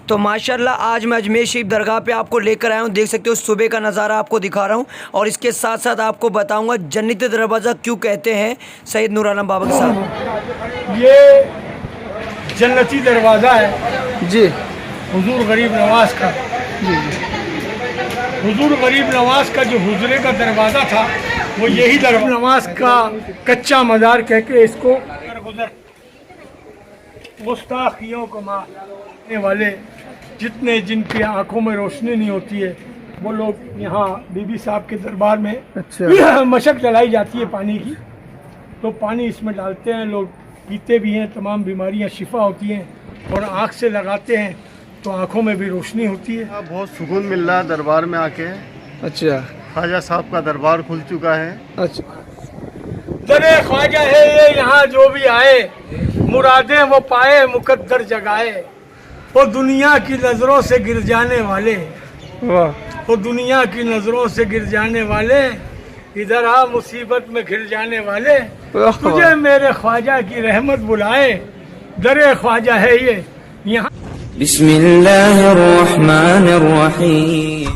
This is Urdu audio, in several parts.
تو ماشاءاللہ آج میں اجمیر شریف درگاہ پہ آپ کو لے کر آیا ہوں. دیکھ سکتے ہو صبح کا نظارہ آپ کو دکھا رہا ہوں, اور اس کے ساتھ ساتھ آپ کو بتاؤں گا جنتی دروازہ کیوں کہتے ہیں سید نور عالم بابا کے ساتھ. یہ جنتی دروازہ ہے جی حضور غریب نواز کا. جی حضور غریب نواز کا جو حجرے کا دروازہ تھا وہ یہی دروازہ نواز کا کچا مزار کہہ کے اس کو گستاخیوں کو مارنے والے جتنے جن کی آنکھوں میں روشنی نہیں ہوتی ہے وہ لوگ یہاں بی بی صاحب کے دربار میں اچھا مشق چلائی جاتی ہے پانی کی, تو پانی اس میں ڈالتے ہیں, لوگ پیتے بھی ہیں, تمام بیماریاں شفا ہوتی ہیں, اور آنکھ سے لگاتے ہیں تو آنکھوں میں بھی روشنی ہوتی ہے. بہت سکون مل رہا ہے دربار میں آ کے. اچھا خواجہ صاحب کا دربار کھل چکا ہے. اچھا درے خواجہ ہے یہ, یہاں جو بھی آئے مرادیں وہ پائے, مقدر جگائے. وہ دنیا کی نظروں سے گر جانے والے, واہ وہ دنیا کی نظروں سے گر جانے والے, ادھر آ مصیبت میں گر جانے والے. تجھے میرے خواجہ کی رحمت بلائے, درے خواجہ ہے یہ یہاں. بسم اللہ الرحمن الرحیم.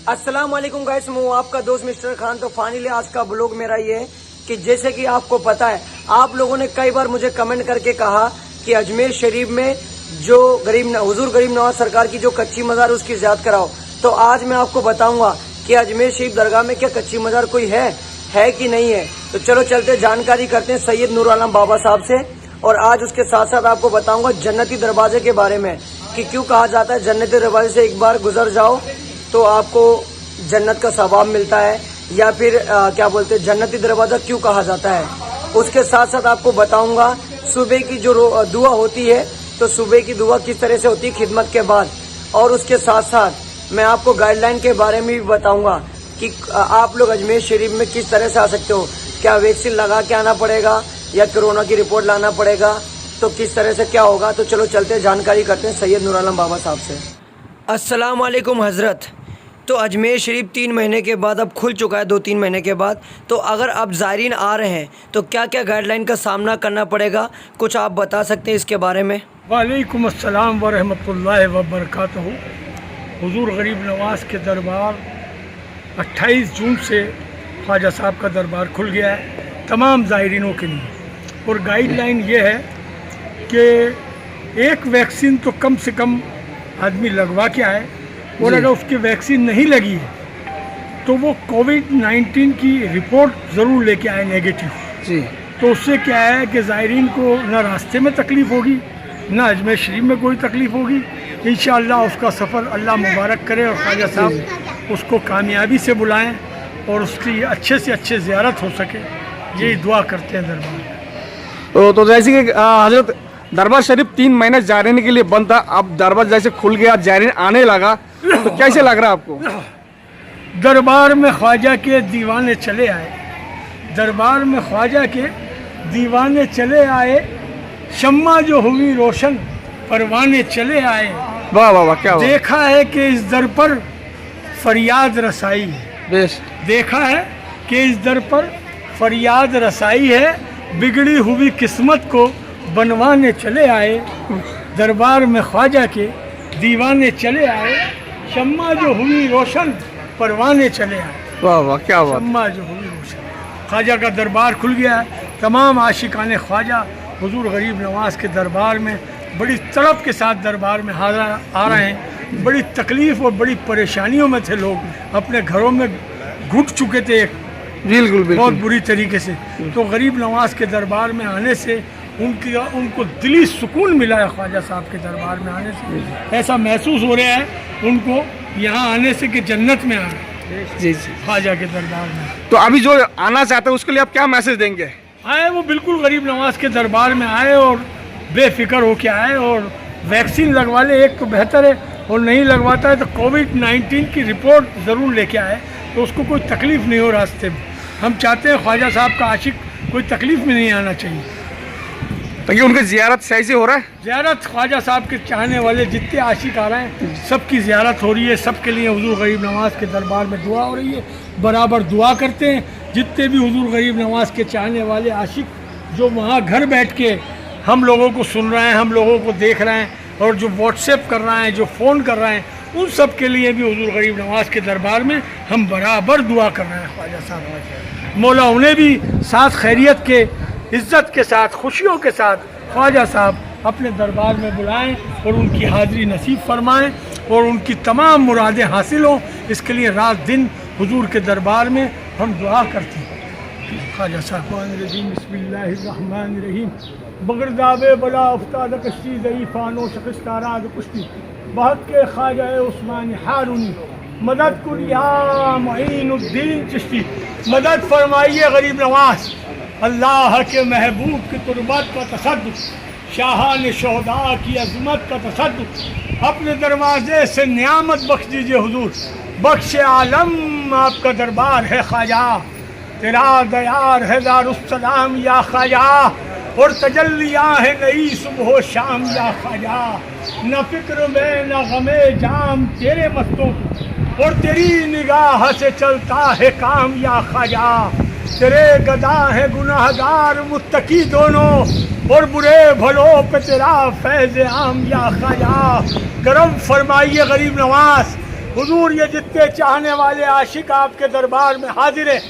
السلام علیکم گائس, میں ہوں آپ کا دوست مسٹر خان. تو فائنلی آج کا بلاگ میرا یہ ہے کہ جیسے کہ آپ کو پتا ہے, آپ لوگوں نے کئی بار مجھے کمنٹ کر کے کہا کہ اجمیر شریف میں جو حضور غریب نواز سرکار کی جو کچی مزار اس کی زیارت کراؤ. تو آج میں آپ کو بتاؤں گا کہ اجمیر شریف درگاہ میں کیا کچی مزار کوئی ہے کہ نہیں ہے. تو چلو چلتے جانکاری کرتے ہیں سید نور عالم بابا صاحب سے, اور آج اس کے ساتھ ساتھ آپ کو بتاؤں گا جنتی دروازے کے بارے میں کہ کیوں کہا جاتا ہے جنتی دروازے سے ایک بار گزر جاؤ تو آپ کو جنت کا ثواب ملتا ہے, یا پھر کیا بولتے ہیں جنتی دروازہ کیوں کہا جاتا ہے. اس کے ساتھ ساتھ آپ کو بتاؤں گا صبح کی جو دعا ہوتی ہے تو صبح کی دعا کس طرح سے ہوتی ہے خدمت کے بعد, اور اس کے ساتھ ساتھ میں آپ کو گائیڈ لائن کے بارے میں بھی بتاؤں گا کہ آپ لوگ اجمیر شریف میں کس طرح سے آ سکتے ہو. کیا ویکسین لگا کے آنا پڑے گا یا کرونا کی رپورٹ لانا پڑے گا, تو کس طرح سے کیا ہوگا. تو چلو چلتے جانکاری کرتے ہیں سید نور عالم بابا صاحب سے. السلام علیکم حضرت. تو اجمیر شریف 3 مہینے کے بعد اب کھل چکا ہے, 2-3 مہینے کے بعد. تو اگر اب زائرین آ رہے ہیں تو کیا کیا گائیڈ لائن کا سامنا کرنا پڑے گا, کچھ آپ بتا سکتے ہیں اس کے بارے میں. وعلیکم السلام ورحمۃ اللہ وبرکاتہ. حضور غریب نواز کے دربار 28 جون سے خواجہ صاحب کا دربار کھل گیا ہے تمام زائرینوں کے لیے, اور گائیڈ لائن یہ ہے کہ ایک ویکسین تو کم سے کم آدمی لگوا کے آئے, اور اگر اس کی ویکسین نہیں لگی ہے تو وہ کووڈ-19 کی رپورٹ ضرور لے کے آئے نیگیٹو. جی تو اس سے کیا ہے کہ زائرین کو نہ راستے میں تکلیف ہوگی نہ اجمیر شریف میں کوئی تکلیف ہوگی. انشاءاللہ اس کا سفر اللہ مبارک کرے, اور خواجہ صاحب اس کو کامیابی سے بلائیں اور اس کی اچھے سے اچھے زیارت ہو سکے, یہی دعا کرتے ہیں دربار میں. تو جیسے کہ حضرت دربار شریف 3 مہینے زائرین کے لیے بند تھا, اب دربار جیسے کھل گیا زائرین آنے لگا, تو کیسے لگ رہا ہے آپ کو؟ دربار میں خواجہ کے دیوانے چلے آئے, دربار میں خواجہ کے دیوانے چلے آئے, شمع جو ہوئی روشن پروانے چلے آئے. واہ واہ واہ, کیا بات. دیکھا ہے کہ اس در پر فریاد رسائی ہے, بیش. دیکھا ہے کہ اس در پر فریاد رسائی ہے, بگڑی ہوئی قسمت کو بنوانے چلے آئے. دربار میں خواجہ کے دیوانے چلے آئے, شمع جو ہوئی روشن پروانے چلے آئے. واہ واہ, کیا بات. شمع جو ہوئی روشن, خواجہ کا دربار کھل گیا ہے. تمام عاشقان خواجہ حضور غریب نواز کے دربار میں بڑی طلب کے ساتھ دربار میں حاضر آ رہے ہیں. بڑی تکلیف اور بڑی پریشانیوں میں تھے لوگ, اپنے گھروں میں گھٹ چکے تھے بالکل بہت بالکل. بری طریقے سے. تو غریب نواز کے دربار میں آنے سے ان کو دلی سکون ملا ہے. خواجہ صاحب کے دربار میں آنے سے ایسا محسوس ہو رہا ہے ان کو یہاں آنے سے کہ جنت میں آ رہے جی جی. خواجہ کے دربار میں. تو ابھی جو آنا چاہتے ہیں اس کے لیے آپ کیا میسج دیں گے؟ آئے وہ بالکل غریب نواز کے دربار میں آئے اور بے فکر ہو کے آئے, اور ویکسین لگوا لے, ایک تو بہتر ہے, اور نہیں لگواتا ہے تو کووڈ-19 کی رپورٹ ضرور لے کے آئے, تو اس کو کوئی تکلیف نہیں ہو راستے میں. ہم چاہتے ہیں خواجہ صاحب کا عاشق کوئی تکلیف میں نہیں آنا چاہیے. تو یہ ان کی زیارت صحیح سے ہو رہا ہے؟ زیارت خواجہ صاحب کے چاہنے والے جتنے عاشق آ رہے ہیں سب کی زیارت ہو رہی ہے. سب کے لیے حضور غریب نواز کے دربار میں دعا ہو رہی ہے, برابر دعا کرتے ہیں. جتنے بھی حضور غریب نواز کے چاہنے والے عاشق جو وہاں گھر بیٹھ کے ہم لوگوں کو سن رہے ہیں, ہم لوگوں کو دیکھ رہے ہیں, اور جو واٹس ایپ کر رہے ہیں, جو فون کر رہے ہیں, ان سب کے لیے بھی حضور غریب نواز کے دربار میں ہم برابر دعا کر رہے ہیں. خواجہ صاحب مولا انہیں بھی ساتھ خیریت کے, عزت کے ساتھ, خوشیوں کے ساتھ خواجہ صاحب اپنے دربار میں بلائیں اور ان کی حاضری نصیب فرمائیں اور ان کی تمام مرادیں حاصل ہوں. اس کے لیے رات دن حضور کے دربار میں ہم دعا کرتے ہیں. خواجہ صاحب بسم اللہ الرحمن الرحیم. بغرداب بلا افتاد کشتی ضعیفانو شخص تاراد کشتی بہت کے خواجہ عثمان ہارونی مدد کن یا معین الدین چشتی. مدد فرمائیے غریب نواز. اللہ کے محبوب کی تربت کا تصدق, شاہان شہداء کی عظمت کا تصدق, اپنے دروازے سے نعمت بخش دیجئے حضور. بخش عالم آپ کا دربار ہے خواجہ, تیرا دیار ہے دارالسلام یا خواجہ, اور تجلیاں ہے نئی صبح و شام یا خواجہ. نہ فکر میں نہ غم جام تیرے مستوں کو, اور تیری نگاہ سے چلتا ہے کام یا خواجہ. تیرے گدا ہے گناہ گار متقی دونوں, اور برے بھلوں پہ تیرا فیض عام یا خواجہ. کرم فرمائیے غریب نواز. حضور یہ جتنے چاہنے والے عاشق آپ کے دربار میں حاضر ہیں,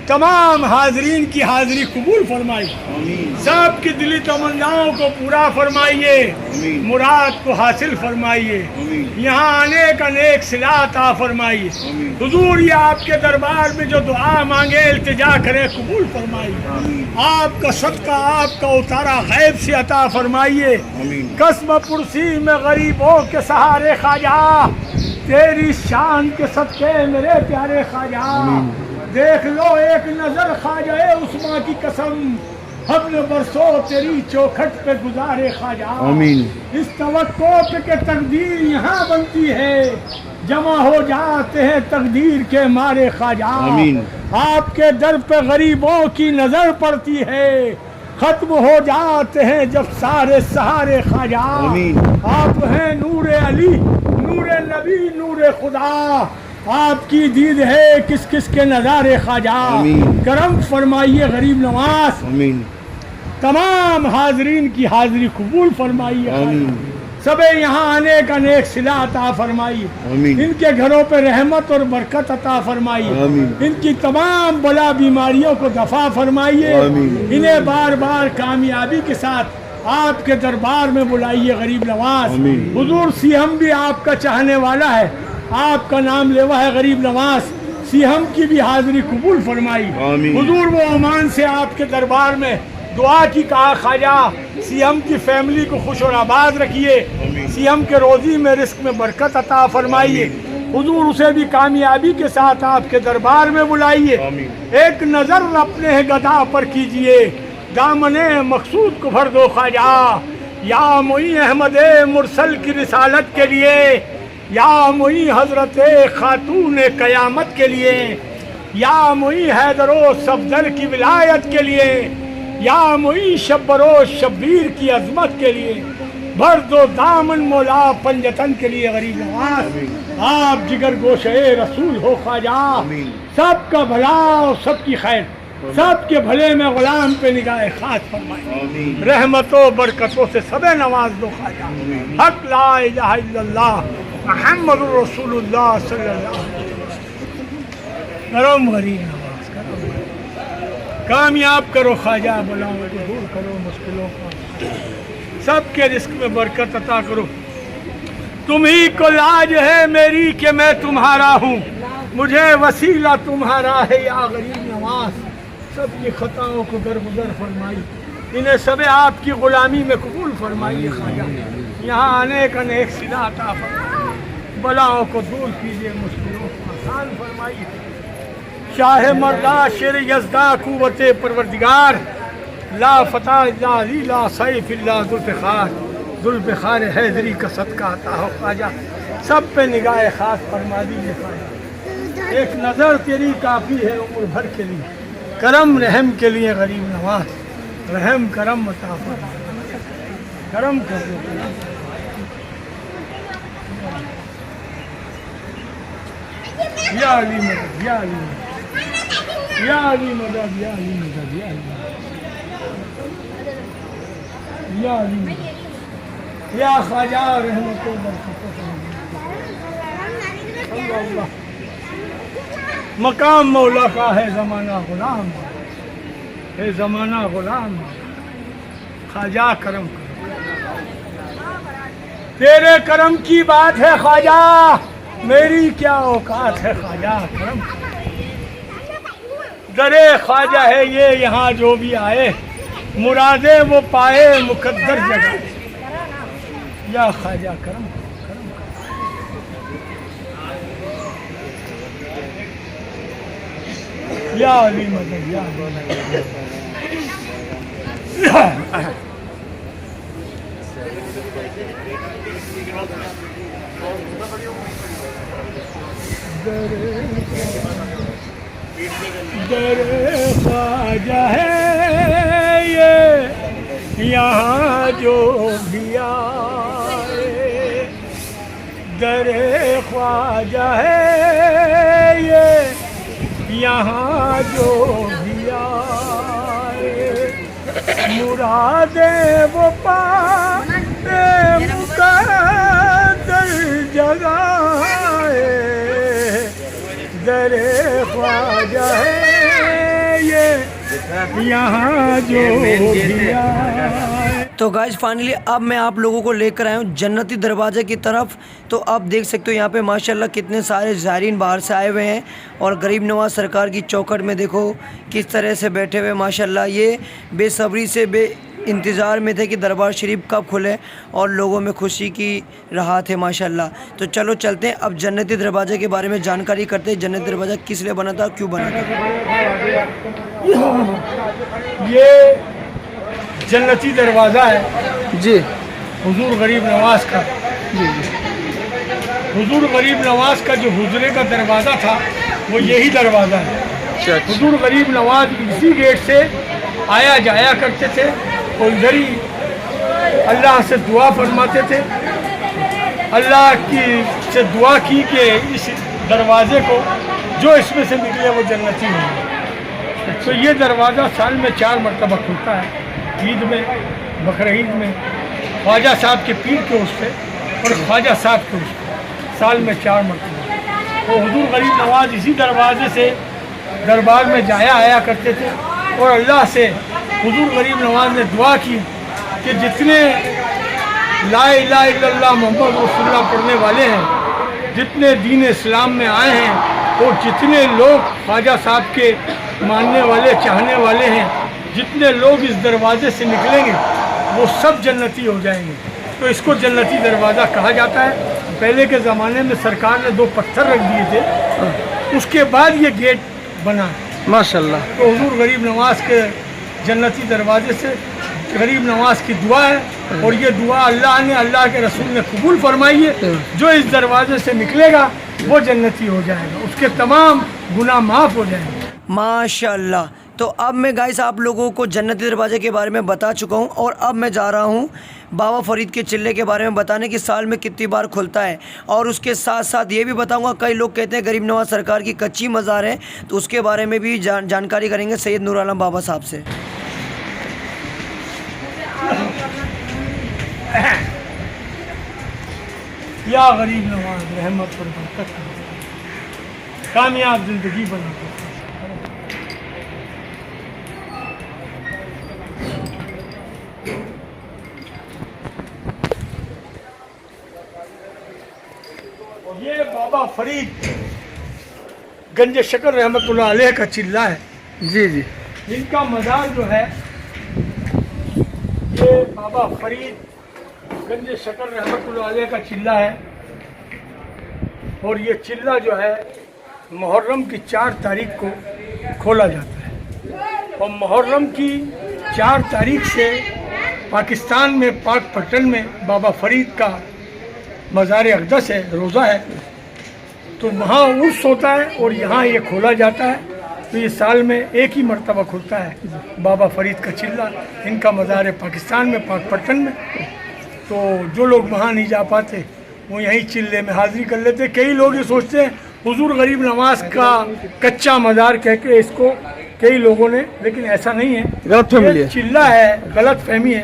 تمام حاضرین کی حاضری قبول فرمائیے. سب کی دلی تمناؤں کو پورا فرمائیے, مراد کو حاصل فرمائیے. یہاں آنے کا نیک صلہ عطا فرمائیے. حضور یہ آپ کے دربار میں جو دعا مانگے التجا کرے قبول فرمائیے. آپ کا صدقہ آپ کا اتارا غیب سے عطا فرمائیے. قسم پرسی میں غریبوں کے سہارے خواجہ, تیری شان کے صدقے میرے پیارے خواجہ. دیکھ لو ایک نظر خواجہ عثمان کی قسم, اپنے برسوں تیری چوکھٹ پہ گزارے خواجہ. اس توقع پہ کہ تقدیر یہاں بنتی ہے, جمع ہو جاتے ہیں تقدیر کے مارے خواجہ. آپ کے در پہ غریبوں کی نظر پڑتی ہے, ختم ہو جاتے ہیں جب سارے سہارے خواجہ. آپ ہیں نور علی, نور نبی, نور خدا. آپ کی دید ہے کس کس کے نظارے خواجہ. کرم فرمائیے غریب نواز. تمام حاضرین کی حاضری قبول فرمائیے. سب یہاں آنے کا نیک صلہ عطا فرمائیے. ان کے گھروں پہ رحمت اور برکت عطا فرمائیے. ان کی تمام بلا بیماریوں کو دفع فرمائیے. انہیں بار بار کامیابی کے ساتھ آپ کے دربار میں بلائیے غریب نواز. حضور سیہم بھی آپ کا چاہنے والا ہے, آپ کا نام لیوا ہے غریب نواز. سیہم کی بھی حاضری قبول فرمائی. حضور وہ عمان سے آپ کے دربار میں دعا کی کہا خواجہ سیہم کی فیملی کو خوش اور آباد رکھیے. سیہم کے روزی میں رزق میں برکت عطا فرمائیے. حضور اسے بھی کامیابی کے ساتھ آپ کے دربار میں بلائیے. ایک نظر اپنے گدا پر کیجئے, دامن مقصود کو بھر دو خواجہ. یا معین احمد مرسل کی رسالت کے لیے, یا معین حضرت خاتون قیامت کے لیے, یا معین حیدر و صفدر کی ولایت کے لیے, یا معین شبر و شبیر کی عظمت کے لیے, بھر دو دامن مولا پنجتن کے لیے. غریب نواز آپ جگر گوشے رسول ہو خواجہ. سب کا بھلا اور سب کی خیر, سب کے بھلے میں غلام پہ نگاہ خاص فرمائے. رحمتوں برکتوں سے سب نواز دو خواجہ. حق لا الہ الا اللہ محمد رسول اللہ صلی اللہ علیہ وسلم. کرم غریب نواز, کرم کامیاب کرو خواجہ, بلاؤں کو دور کرو, مشکلوں کو سب کے رزق میں برکت عطا کرو. تم ہی کو لاج ہے میری کہ میں تمہارا ہوں, مجھے وسیلہ تمہارا ہے یا غریب نواز. سب کی خطاؤں کو درگزر فرمائی, انہیں سب آپ کی غلامی میں قبول فرمائیے خواجہ. یہاں آنے کا نیک صلہ عطا فرمائیے, بلاؤں کو دور کیجیے, مشکلوں کو آسان فرمائیے. شاہ مردہ شیر یزدہ قوت پروردگار, لا فتح الا علی, لا سیف الا ذوالفقار. ذوالفقار حیدری کا صدقہ عطا ہو خواجہ. سب پہ نگاہ خاص فرما دیجیے خواجہ. ایک نظر تیری کافی ہے عمر بھر کے لیے, کرم رحم کے لیے غریب نواز. رحم کرم عطا فرما, کرم کر دو. یا علی مدد, یا علی مدد, یا علی مدد, یا علی مدد, یا علی مدد. یا علی یا خواجہ رحمت و برکت اللہ. مقام مولا کا ہے زمانہ غلام، ہے زمانہ غلام، خواجہ کرم کرو. تیرے کرم کی بات ہے خواجہ، میری کیا اوقات ہے خواجہ کرم کرو. درے خواجہ ہے یہ یہاں جو بھی آئے، مرادیں وہ پائے مقدر جگہ. یا خواجہ کرم کرم یا علی مدد یا علی در خواجہ ہے یہ یہاں جو بھی آئے، در خواجہ ہے یہ یہاں جو بھی آئے، مرادیں وہ پائے مقدر جگہ. در خواجہ ہے یہ یہاں جو بھی آئے. تو گائز فائنلی اب میں آپ لوگوں کو لے کر آیا ہوں جنتی دروازے کی طرف. تو آپ دیکھ سکتے ہو یہاں پہ ماشاءاللہ کتنے سارے زائرین باہر سے آئے ہوئے ہیں، اور غریب نواز سرکار کی چوکھٹ میں دیکھو کس طرح سے بیٹھے ہوئے ماشاءاللہ. یہ بے صبری سے بے انتظار میں تھے کہ دربار شریف کب کھلے، اور لوگوں میں خوشی کی رہا تھے ماشاءاللہ. تو چلو چلتے ہیں اب جنتی دروازے کے بارے میں جانکاری کرتے ہیں. جنتی دروازہ کس لیے بنا تھا، کیوں بنا تھا. یہ جنتی دروازہ ہے جی حضور غریب نواز کا. حضور غریب نواز کا جو حجرے کا دروازہ تھا وہ یہی دروازہ ہے. حضور غریب نواز اسی گیٹ سے آیا جایا کرتے تھے، اور ادھر ہی اللہ سے دعا فرماتے تھے. اللہ کی سے دعا کی کہ اس دروازے کو جو اس میں سے نکلے وہ جنتی ہو. تو یہ دروازہ سال میں 4 مرتبہ کھلتا ہے، عید میں، بقرعید میں، خواجہ صاحب کے پیر کے اس پہ، اور خواجہ صاحب کے اس پہ، سال میں 4 مرتبہ. تو حضور غریب نواز اسی دروازے سے دربار میں جایا آیا کرتے تھے، اور اللہ سے حضور غریب نواز نے دعا کی کہ جتنے لا الہ الا اللہ محمد رسول اللہ پڑھنے والے ہیں، جتنے دین اسلام میں آئے ہیں، اور جتنے لوگ خواجہ صاحب کے ماننے والے چاہنے والے ہیں، جتنے لوگ اس دروازے سے نکلیں گے وہ سب جنتی ہو جائیں گے. تو اس کو جنتی دروازہ کہا جاتا ہے. پہلے کے زمانے میں سرکار نے 2 پتھر رکھ دیے تھے، اس کے بعد یہ گیٹ بنا ماشاءاللہ. تو حضور غریب نواز کے جنتی دروازے سے غریب نواز کی دعا ہے، اور یہ دعا اللہ نے، اللہ کے رسول نے قبول فرمائی ہے. جو اس دروازے سے نکلے گا وہ جنتی ہو جائے گا، اس کے تمام گناہ معاف ہو جائیں گے. ماشاءاللہ. تو اب میں گائز آپ لوگوں کو جنتی دروازے کے بارے میں بتا چکا ہوں، اور اب میں جا رہا ہوں بابا فرید کے چلے کے بارے میں بتانے کہ سال میں کتنی بار کھلتا ہے. اور اس کے ساتھ ساتھ یہ بھی بتاؤں گا، کئی لوگ کہتے ہیں غریب نواز سرکار کی کچی مزار ہے، تو اس کے بارے میں بھی جانکاری کریں گے سید نور عالم بابا صاحب سے. یا غریب نواز رحمت پر برکت کامیاب زندگی بنا. یہ بابا فرید گنج شکر رحمت اللہ علیہ کا چلہ ہے. جی جی ان کا مزار جو ہے یہ بابا فرید گنج شکر رحمت اللہ علیہ کا چلہ ہے. اور یہ چلہ جو ہے محرم کی 4 تاریخ کو کھولا جاتا ہے، اور محرم کی 4 تاریخ سے پاکستان میں پاک پٹن میں بابا فرید کا مزار اقدس ہے، روزہ ہے، تو وہاں عرس ہوتا ہے اور یہاں یہ کھولا جاتا ہے. تو یہ سال میں ایک ہی مرتبہ کھلتا ہے بابا فرید کا چلہ. ان کا مزار ہے پاکستان میں پاک پٹن میں. تو جو لوگ وہاں نہیں جا پاتے وہ یہیں چلے میں حاضری کر لیتے. کئی لوگ یہ سوچتے ہیں حضور غریب نواز کا کچا مزار کہہ کے اس کو کئی لوگوں نے، لیکن ایسا نہیں ہے، غلط فہمی ہے. چلہ ہے، غلط فہمی ہے.